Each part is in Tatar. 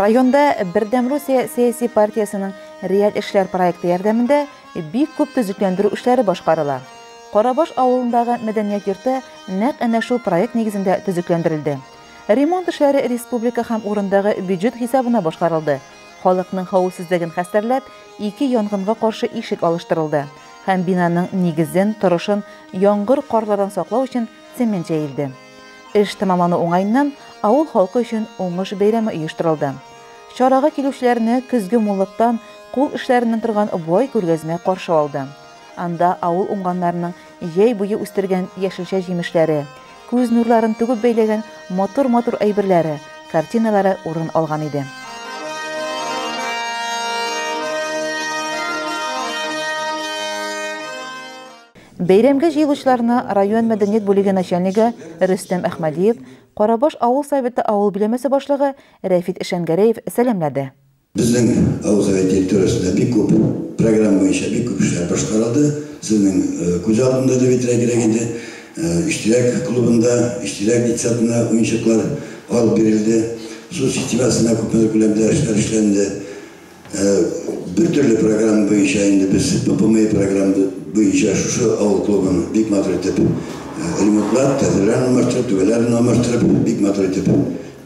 Районда Бердәм Русия сәяси партиясының реаль эшләр проекты ярдәмендә бик күп төзекләндерү эшләре башкарыла. Карабаш авылындагы мәдәният йорты нәкъ әнә шул проект нигезендә төзекләндерелде. Ремонт эшләре республика һәм урындагы бюджет хисабына башкарылды. Халыкның хәвефсезлеген хәстәрләп, 2 янгынга каршы ишек алыштырылды һәм бинаның нигезен, торышын яңгыр карлардан саклау өчен цемент җәелде. Эш тәмамлану уңайыннан авыл халкы өчен уңыш бәйрәме оештырылды. Чарага килүчеләрне көзге муллыктан кул эшләреннән торган бай күргәзмә каршы алды. Анда авыл уңганнарының җәй буе үстергән яшелчә җимешләре, күз нурларын түгеп бәйләгән матур-матур әйберләре, картиналары урын алган иде. Бәйрәмгә җыелучыларны район мәдәният бүлеге начальнигы Рөстәм Әхмәдиев, Карабаш авыл советы авыл биләмәсе башлыгы Рәфит Ишәнгәрәев сәламләде. Безнең авыл совет территориясендә бик күп программа буенча бик күп эшләр башкарылды. Сезнең күз алдында да бетерә кирәк иде. İştirak klubunda, iştirak iktisadına oyuncular alıp verildi. Su sistemine küçük külemde işlendi. Bir türlü program boyunca indi biz PPM programı boyunca şu avul klubunu big motor etip remontlar, tezlerden amartırıp, düvelerden amartırıp, big motor etip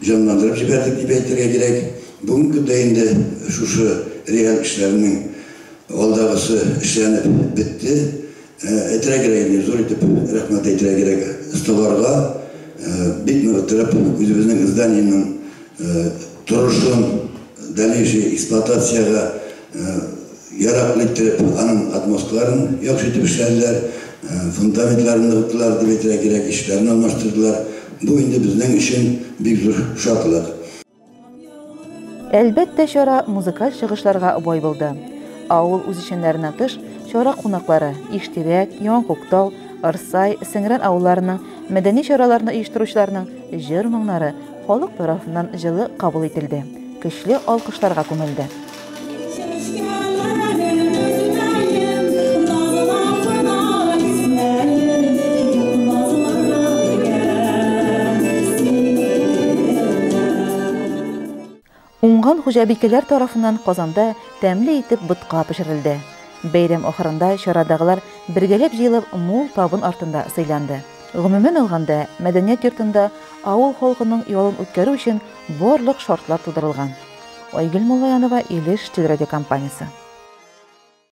canlandırıp jiberdik diye aytırga gerek. Bugünkü deyinde şu real işlerinin aldağısı işlenip bitti. Etire gerek, zor etip rahmet etire gerek ustalarga big motor etip özümüzün izdanının turuşun dəlişi eksploatatsiyaga yaraklı ettirip anın atmosferini yaxşı etip işlediler, fundamentlarını ıttılar, dibetire gerek işlerini almıştırdılar. Bu indi bizden işin bir zor şartlık. Әлбәттә, чара музыкаль чыгышларга бай булды. Авыл үзешчәннәреннән тыш, чара кунаклары Иштирәк, Яңкуктау, Ырсай, Сеңрән авылларының мәдәни чараларны оештыручыларның җыр-моңнары халык тарафыннан җылы кабул ителде. Көчле алкышларга күмелде. Уңган хуҗабикәләр тарафыннан Казанда тәмле итеп бутка пешерелде. Бәйрәм ахырында чарадагылар бергәләп җыелып мул табын артында сыйланды. Гомумән алганда, мәдәният йортында авыл халкының ялын үткәрү өчен барлык шартлар тудырылган. Айгөл Муллаянова, Илеш телерадиокомпаниясе.